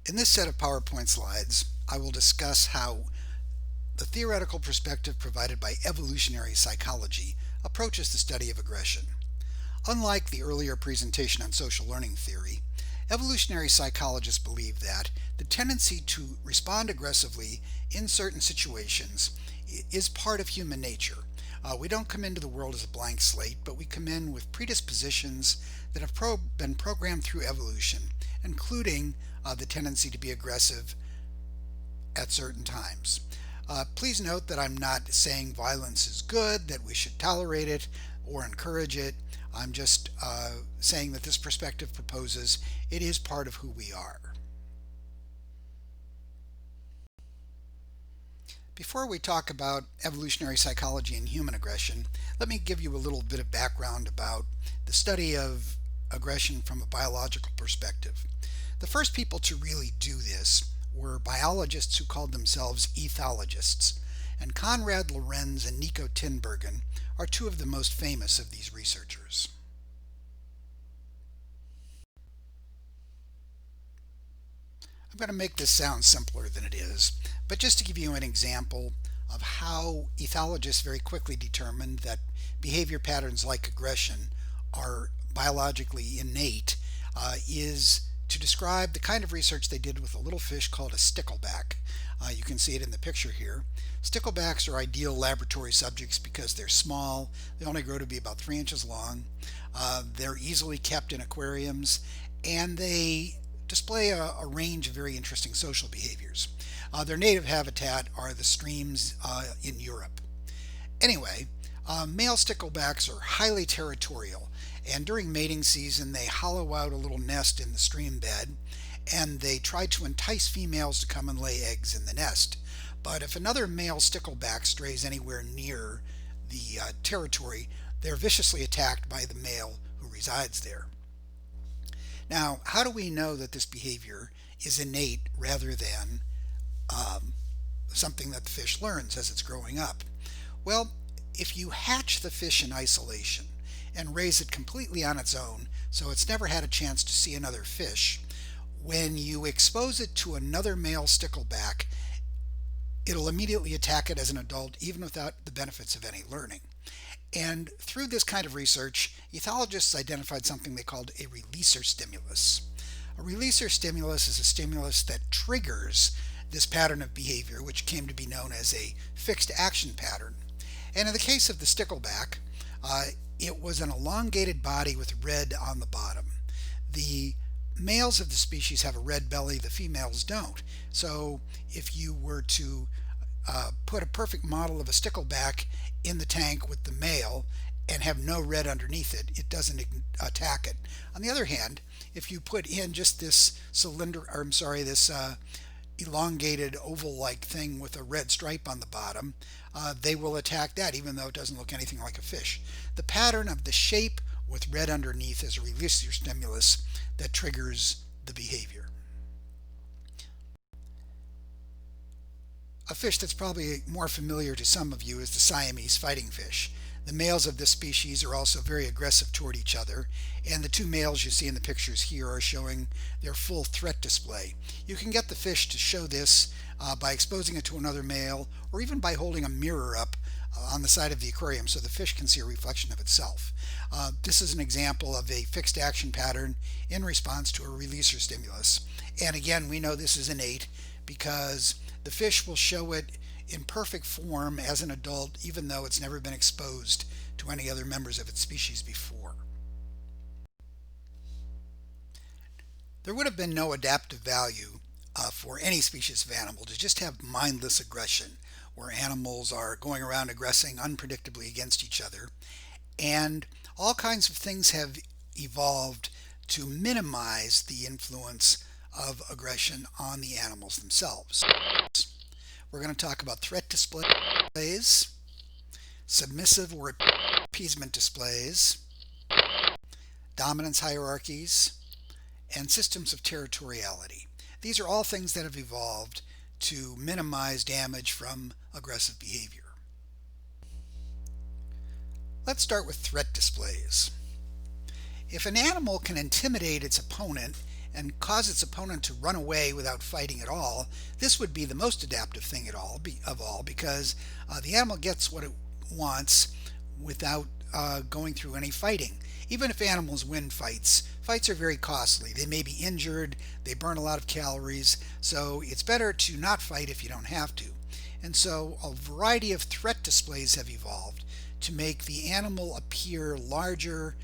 In this set of PowerPoint slides, I will discuss how the theoretical perspective provided by evolutionary psychology approaches the study of aggression. Unlike the earlier presentation on social learning theory, evolutionary psychologists believe that the tendency to respond aggressively in certain situations is part of human nature. We don't come into the world as a blank slate, but we come in with predispositions that have been programmed through evolution, including the tendency to be aggressive at certain times. Please note that I'm not saying violence is good, that we should tolerate it or encourage it. I'm just saying that this perspective proposes it is part of who we are. Before we talk about evolutionary psychology and human aggression, let me give you a little bit of background about the study of aggression from a biological perspective. The first people to really do this were biologists who called themselves ethologists, and Konrad Lorenz and Nico Tinbergen are two of the most famous of these researchers. I'm going to make this sound simpler than it is, but just to give you an example of how ethologists very quickly determined that behavior patterns like aggression are biologically innate, is to describe the kind of research they did with a little fish called a stickleback. You can see it in the picture here. Sticklebacks are ideal laboratory subjects because they're small. They only grow to be about 3 inches long. They're easily kept in aquariums, and they display a range of very interesting social behaviors. Their native habitat are the streams in Europe. Anyway, male sticklebacks are highly territorial, and during mating season they hollow out a little nest in the stream bed, and they try to entice females to come and lay eggs in the nest. But if another male stickleback strays anywhere near the territory, they're viciously attacked by the male who resides there. Now, how do we know that this behavior is innate rather than something that the fish learns as it's growing up? Well, if you hatch the fish in isolation and raise it completely on its own, so it's never had a chance to see another fish, when you expose it to another male stickleback, it'll immediately attack it as an adult, even without the benefits of any learning. And through this kind of research, ethologists identified something they called a releaser stimulus. A releaser stimulus is a stimulus that triggers this pattern of behavior, which came to be known as a fixed action pattern. And in the case of the stickleback, it was an elongated body with red on the bottom. The males of the species have a red belly, the females don't. So if you were to put a perfect model of a stickleback in the tank with the male and have no red underneath it, it doesn't attack it. On the other hand, if you put in just this this elongated oval-like thing with a red stripe on the bottom, they will attack that even though it doesn't look anything like a fish. The pattern of the shape with red underneath is a releaser stimulus that triggers the behavior. A fish that's probably more familiar to some of you is the Siamese fighting fish. The males of this species are also very aggressive toward each other, and the two males you see in the pictures here are showing their full threat display. You can get the fish to show this by exposing it to another male, or even by holding a mirror up on the side of the aquarium so the fish can see a reflection of itself. This is an example of a fixed action pattern in response to a releaser stimulus. And again, we know this is innate because the fish will show it in perfect form as an adult, even though it's never been exposed to any other members of its species before. There would have been no adaptive value for any species of animal to just have mindless aggression, where animals are going around aggressing unpredictably against each other. And all kinds of things have evolved to minimize the influence of aggression on the animals themselves. We're going to talk about threat displays, submissive or appeasement displays, dominance hierarchies, and systems of territoriality. These are all things that have evolved to minimize damage from aggressive behavior. Let's start with threat displays. If an animal can intimidate its opponent and cause its opponent to run away without fighting at all, this would be the most adaptive thing of all, because the animal gets what it wants without going through any fighting. Even if animals win fights, fights are very costly. They may be injured, they burn a lot of calories, so it's better to not fight if you don't have to. And so a variety of threat displays have evolved to make the animal appear larger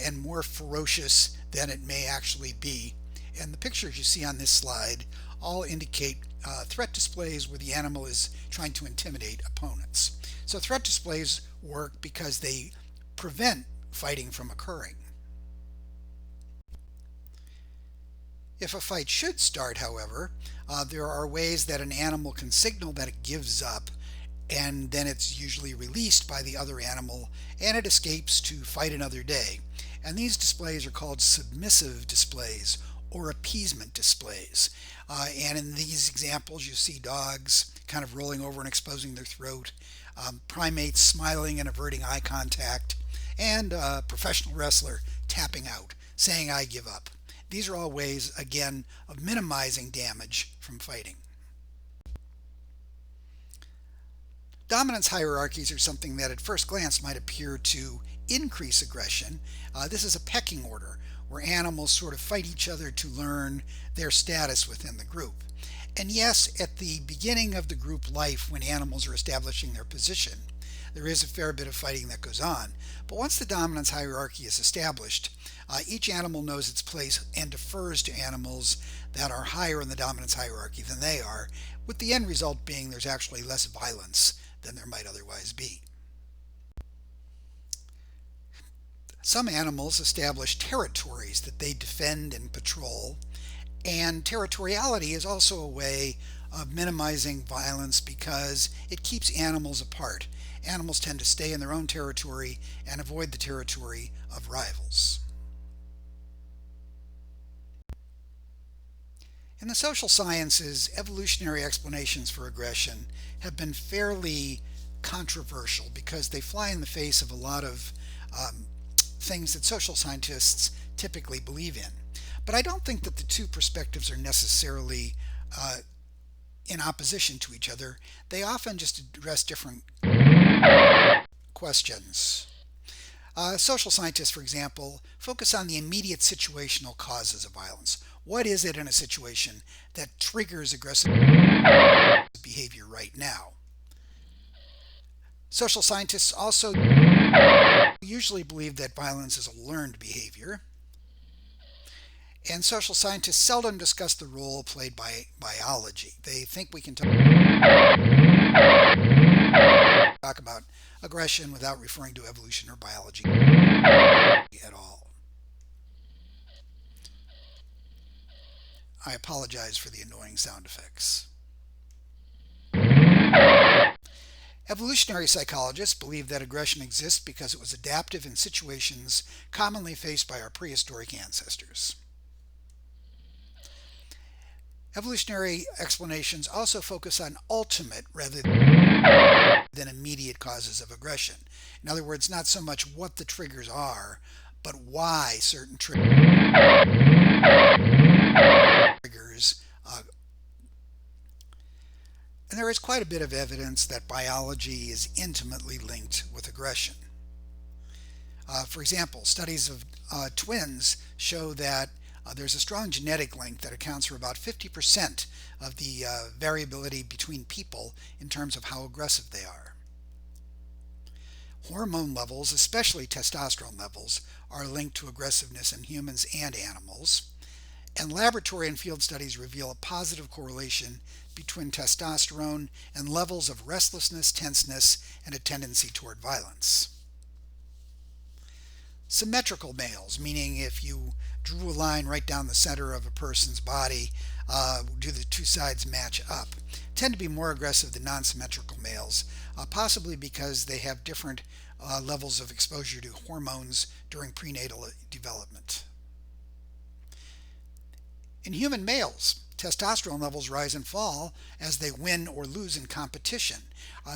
and more ferocious than it may actually be. And the pictures you see on this slide all indicate threat displays where the animal is trying to intimidate opponents. So threat displays work because they prevent fighting from occurring. If a fight should start, however, there are ways that an animal can signal that it gives up, and then it's usually released by the other animal and it escapes to fight another day. And these displays are called submissive displays or appeasement displays. And in these examples you see dogs kind of rolling over and exposing their throat, primates smiling and averting eye contact, and a professional wrestler tapping out, saying "I give up." These are all ways, again, of minimizing damage from fighting. Dominance hierarchies are something that at first glance might appear to increase aggression. This is a pecking order where animals sort of fight each other to learn their status within the group. And yes, at the beginning of the group life, when animals are establishing their position, there is a fair bit of fighting that goes on. But once the dominance hierarchy is established, each animal knows its place and defers to animals that are higher in the dominance hierarchy than they are, with the end result being there's actually less violence than there might otherwise be. Some animals establish territories that they defend and patrol, and territoriality is also a way of minimizing violence because it keeps animals apart. Animals tend to stay in their own territory and avoid the territory of rivals. In the social sciences, evolutionary explanations for aggression have been fairly controversial because they fly in the face of a lot of things that social scientists typically believe in. But I don't think that the two perspectives are necessarily in opposition to each other. They often just address different questions. Social scientists, for example, focus on the immediate situational causes of violence. What is it in a situation that triggers aggressive behavior right now? Social scientists also usually believe that violence is a learned behavior. And social scientists seldom discuss the role played by biology. They think we can talk about aggression without referring to evolution or biology at all. I apologize for the annoying sound effects. Evolutionary psychologists believe that aggression exists because it was adaptive in situations commonly faced by our prehistoric ancestors. Evolutionary explanations also focus on ultimate rather than immediate causes of aggression. In other words, not so much what the triggers are, but why certain triggers. And there is quite a bit of evidence that biology is intimately linked with aggression. For example, studies of twins show that there's a strong genetic link that accounts for about 50% of the variability between people in terms of how aggressive they are. Hormone levels, especially testosterone levels, are linked to aggressiveness in humans and animals. And laboratory and field studies reveal a positive correlation between testosterone and levels of restlessness, tenseness, and a tendency toward violence. Symmetrical males, meaning if you drew a line right down the center of a person's body, do the two sides match up, tend to be more aggressive than non-symmetrical males, possibly because they have different levels of exposure to hormones during prenatal development. In human males, testosterone levels rise and fall as they win or lose in competition.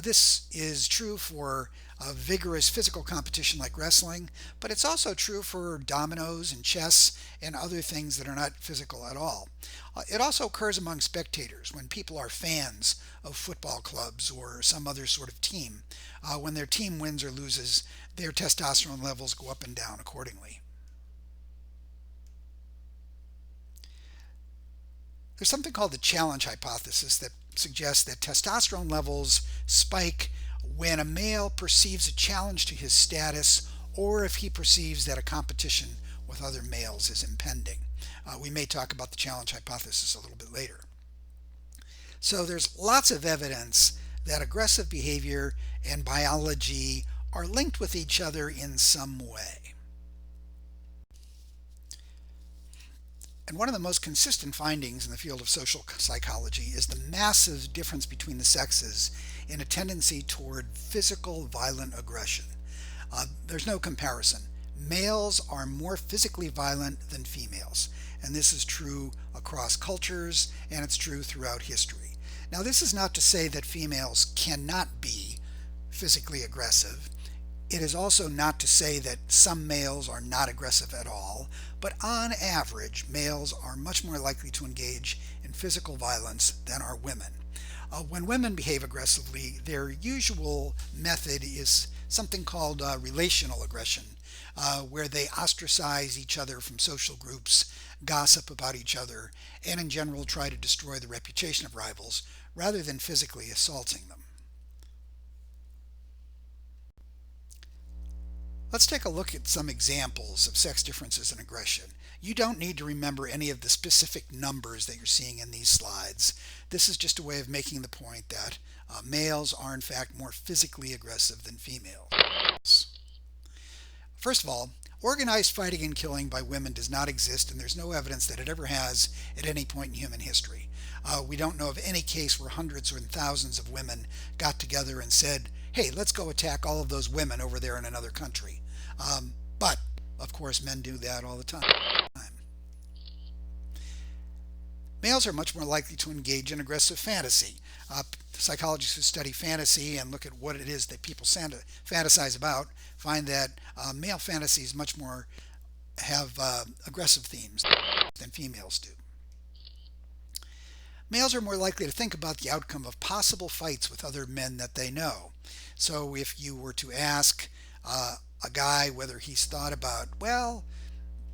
This is true for vigorous physical competition like wrestling, but it's also true for dominoes and chess and other things that are not physical at all. It also occurs among spectators when people are fans of football clubs or some other sort of team. When their team wins or loses, their testosterone levels go up and down accordingly. There's something called the challenge hypothesis that suggests that testosterone levels spike when a male perceives a challenge to his status or if he perceives that a competition with other males is impending. We may talk about the challenge hypothesis a little bit later. So there's lots of evidence that aggressive behavior and biology are linked with each other in some way. And one of the most consistent findings in the field of social psychology is the massive difference between the sexes in a tendency toward physical violent aggression. There's no comparison. Males are more physically violent than females, and this is true across cultures, and it's true throughout history. Now, this is not to say that females cannot be physically aggressive. It is also not to say that some males are not aggressive at all, but on average, males are much more likely to engage in physical violence than are women. When women behave aggressively, their usual method is something called relational aggression, where they ostracize each other from social groups, gossip about each other, and in general try to destroy the reputation of rivals rather than physically assaulting them. Let's take a look at some examples of sex differences in aggression. You don't need to remember any of the specific numbers that you're seeing in these slides. This is just a way of making the point that males are in fact more physically aggressive than females. First of all, organized fighting and killing by women does not exist, and there's no evidence that it ever has at any point in human history. We don't know of any case where hundreds or thousands of women got together and said, hey, let's go attack all of those women over there in another country. But, of course, men do that all the time. Males are much more likely to engage in aggressive fantasy. Psychologists who study fantasy and look at what it is that people fantasize about find that male fantasies much more have aggressive themes than females do. Males are more likely to think about the outcome of possible fights with other men that they know. So if you were to ask a guy whether he's thought about, well,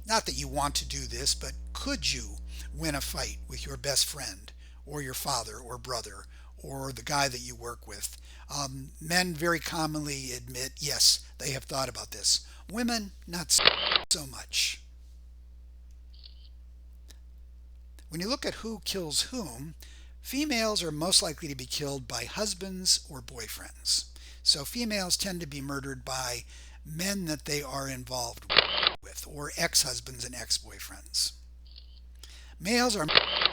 not that you want to do this, but could you win a fight with your best friend or your father or brother or the guy that you work with? Men very commonly admit, yes, they have thought about this. Women, not so much. When you look at who kills whom, females are most likely to be killed by husbands or boyfriends. So females tend to be murdered by men that they are involved with, or ex-husbands and ex-boyfriends. Males are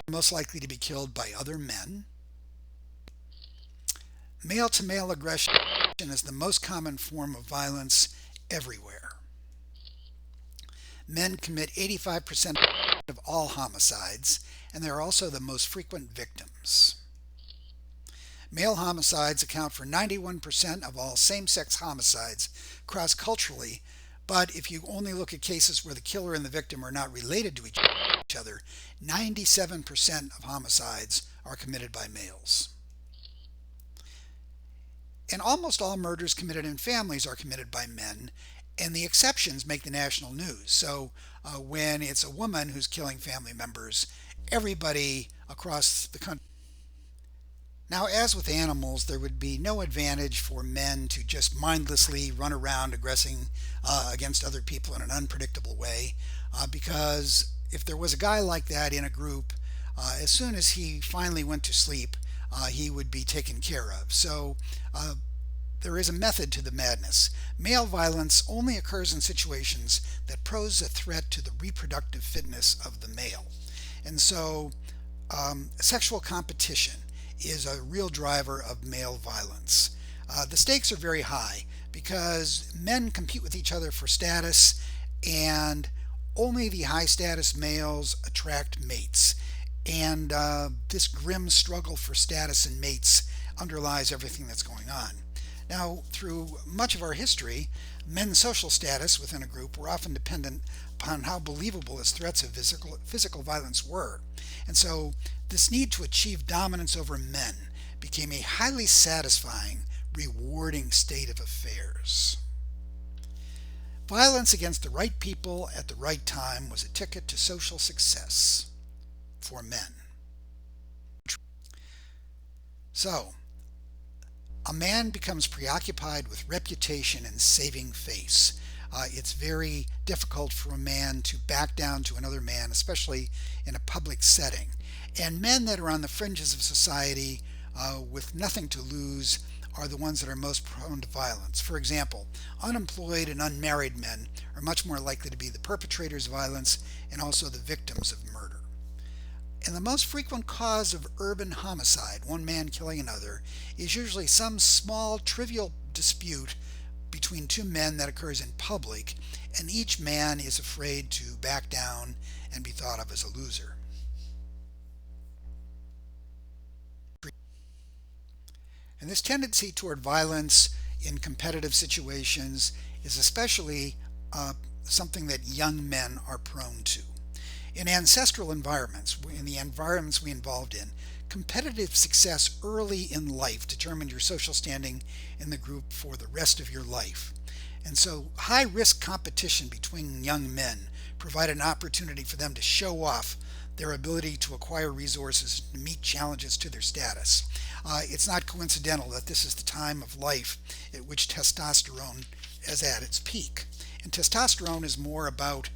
most likely to be killed by other men. Male-to-male aggression is the most common form of violence everywhere. Men commit 85% of all homicides, and they are also the most frequent victims. Male homicides account for 91% of all same-sex homicides cross-culturally, but if you only look at cases where the killer and the victim are not related to each other, 97% of homicides are committed by males. And almost all murders committed in families are committed by men, and the exceptions make the national news. So when it's a woman who's killing family members, everybody across the country. Now, as with animals, there would be no advantage for men to just mindlessly run around aggressing against other people in an unpredictable way, because if there was a guy like that in a group, as soon as he finally went to sleep, he would be taken care of. So there is a method to the madness. Male violence only occurs in situations that pose a threat to the reproductive fitness of the male. And so sexual competition is a real driver of male violence. The stakes are very high because men compete with each other for status, and only the high status males attract mates. And this grim struggle for status and mates underlies everything that's going on. Now, through much of our history, men's social status within a group were often dependent upon how believable his threats of physical violence were. And so, this need to achieve dominance over men became a highly satisfying, rewarding state of affairs. Violence against the right people at the right time was a ticket to social success for men. So, a man becomes preoccupied with reputation and saving face. It's very difficult for a man to back down to another man, especially in a public setting. And men that are on the fringes of society with nothing to lose are the ones that are most prone to violence. For example, unemployed and unmarried men are much more likely to be the perpetrators of violence and also the victims of murder. And the most frequent cause of urban homicide, one man killing another, is usually some small, trivial dispute between two men that occurs in public, and each man is afraid to back down and be thought of as a loser. And this tendency toward violence in competitive situations is especially something that young men are prone to. In ancestral environments, in the environments we involved in, competitive success early in life determined your social standing in the group for the rest of your life. And so high risk competition between young men provided an opportunity for them to show off their ability to acquire resources to meet challenges to their status. It's not coincidental that this is the time of life at which testosterone is at its peak. And testosterone is more about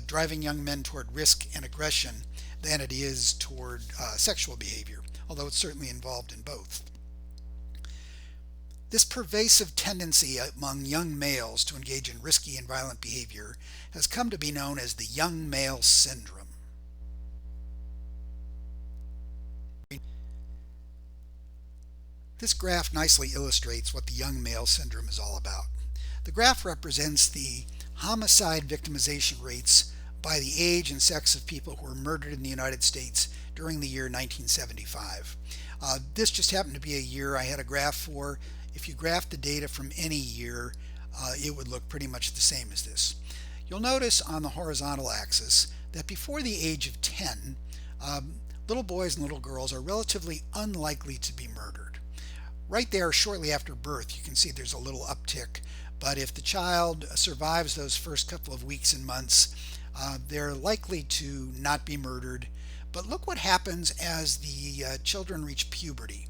driving young men toward risk and aggression than it is toward sexual behavior, although it's certainly involved in both. This pervasive tendency among young males to engage in risky and violent behavior has come to be known as the young male syndrome. This graph nicely illustrates what the young male syndrome is all about. The graph represents the homicide victimization rates by the age and sex of people who were murdered in the United States during the year 1975. This just happened to be a year I had a graph for. If you graph the data from any year, it would look pretty much the same as this. You'll notice on the horizontal axis that before the age of 10, little boys and little girls are relatively unlikely to be murdered. Right there, shortly after birth, you can see there's a little uptick. But if the child survives those first couple of weeks and months, they're likely to not be murdered. But look what happens as the children reach puberty.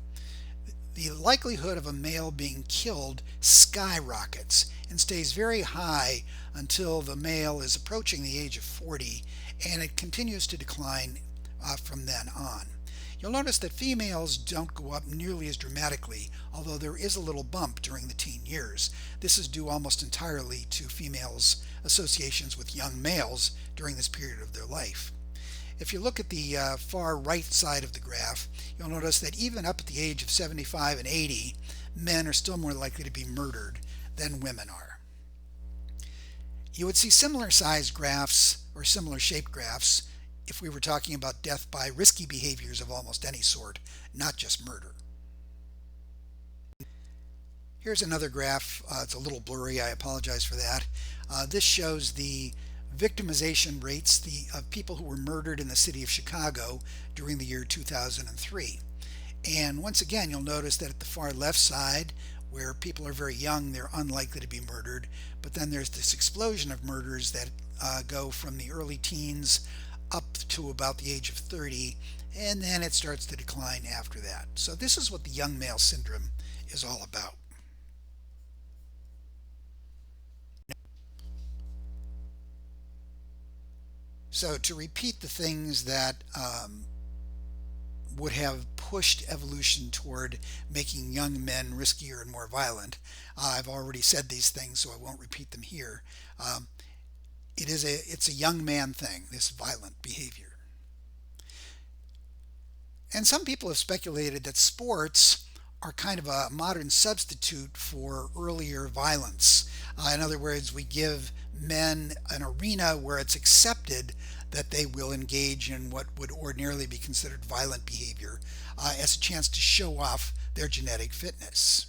The likelihood of a male being killed skyrockets and stays very high until the male is approaching the age of 40, and it continues to decline from then on. You'll notice that females don't go up nearly as dramatically, although there is a little bump during the teen years. This is due almost entirely to females' associations with young males during this period of their life. If you look at the far right side of the graph, you'll notice that even up at the age of 75 and 80, men are still more likely to be murdered than women are. You would see similar sized graphs or similar shaped graphs if we were talking about death by risky behaviors of almost any sort, not just murder. Here's another graph. It's a little blurry. I apologize for that. This shows the victimization rates of people who were murdered in the city of Chicago during the year 2003. And once again, you'll notice that at the far left side, where people are very young, they're unlikely to be murdered. But then there's this explosion of murders that go from the early teens up to about the age of 30, and then it starts to decline after that. So this is what the young male syndrome is all about. So to repeat the things that would have pushed evolution toward making young men riskier and more violent, I've already said these things, so I won't repeat them here. It's a young man thing, this violent behavior. And some people have speculated that sports are kind of a modern substitute for earlier violence. In other words, we give men an arena where it's accepted that they will engage in what would ordinarily be considered violent behavior as a chance to show off their genetic fitness.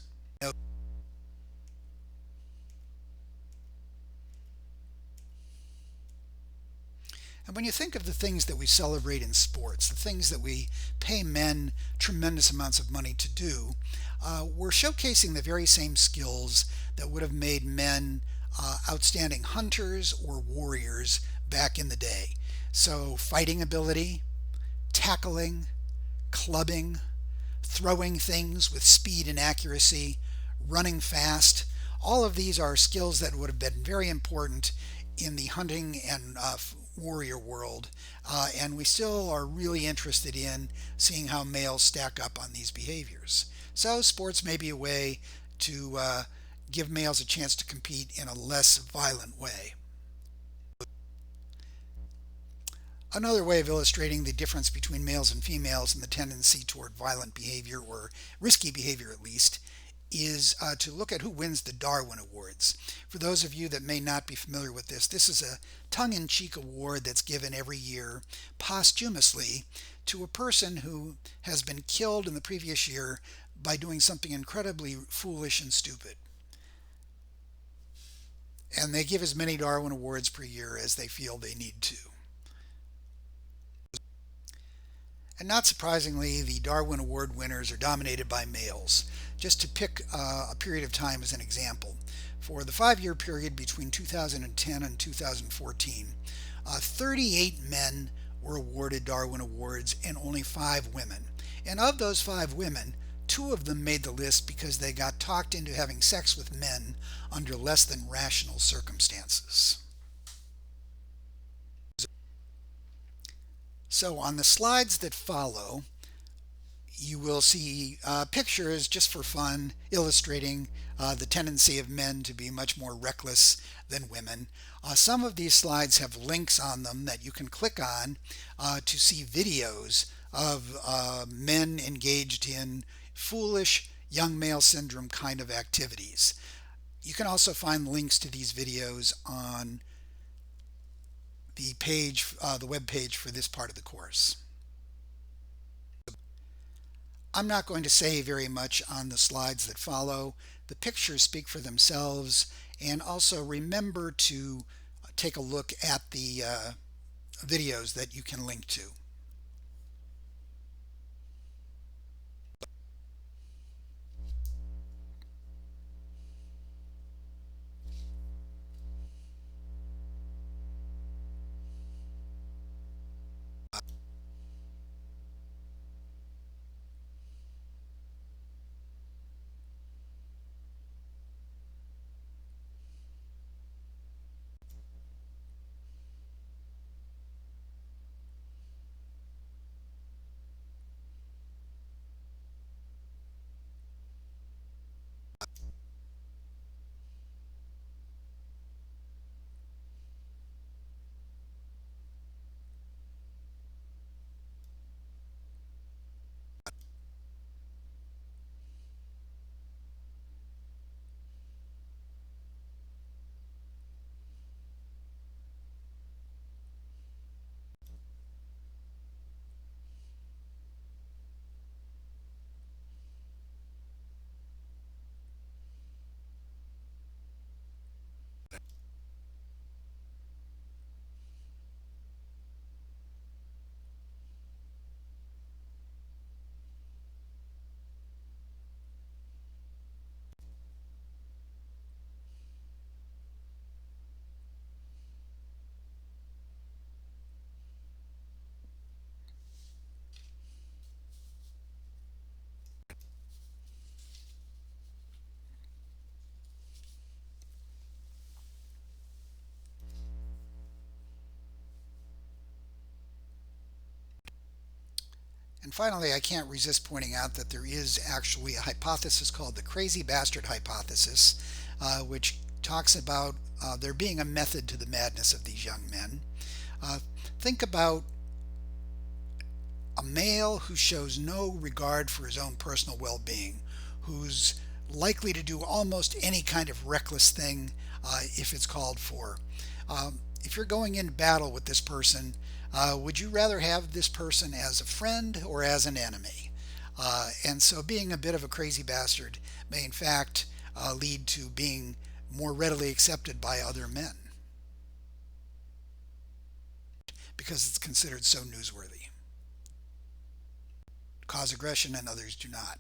And when you think of the things that we celebrate in sports, the things that we pay men tremendous amounts of money to do, we're showcasing the very same skills that would have made men outstanding hunters or warriors back in the day. So, fighting ability, tackling, clubbing, throwing things with speed and accuracy, running fast. All of these are skills that would have been very important in the hunting and warrior world, and we still are really interested in seeing how males stack up on these behaviors. So sports may be a way to give males a chance to compete in a less violent way. Another way of illustrating the difference between males and females and the tendency toward violent behavior, or risky behavior at least, is to look at who wins the Darwin Awards. For those of you that may not be familiar with this, this is a tongue-in-cheek award that's given every year posthumously to a person who has been killed in the previous year by doing something incredibly foolish and stupid. And they give as many Darwin Awards per year as they feel they need to. And not surprisingly, the Darwin Award winners are dominated by males. Just to pick a period of time as an example, for the 5-year period between 2010 and 2014, 38 men were awarded Darwin Awards and only 5 women. And of those 5 women, 2 of them made the list because they got talked into having sex with men under less than rational circumstances. So on the slides that follow, you will see pictures just for fun illustrating the tendency of men to be much more reckless than women. Some of these slides have links on them that you can click on to see videos of men engaged in foolish young male syndrome kind of activities. You can also find links to these videos on the page, the web page for this part of the course. I'm not going to say very much on the slides that follow. The pictures speak for themselves, and also remember to take a look at the videos that you can link to. And finally, I can't resist pointing out that there is actually a hypothesis called the crazy bastard hypothesis, which talks about there being a method to the madness of these young men. Think about a male who shows no regard for his own personal well-being, who's likely to do almost any kind of reckless thing if it's called for. If you're going into battle with this person, Would you rather have this person as a friend or as an enemy? And so being a bit of a crazy bastard may in fact lead to being more readily accepted by other men because it's considered so newsworthy. Cause aggression and others do not.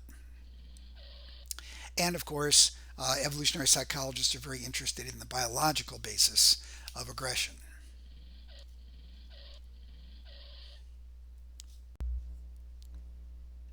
And of course, evolutionary psychologists are very interested in the biological basis of aggression.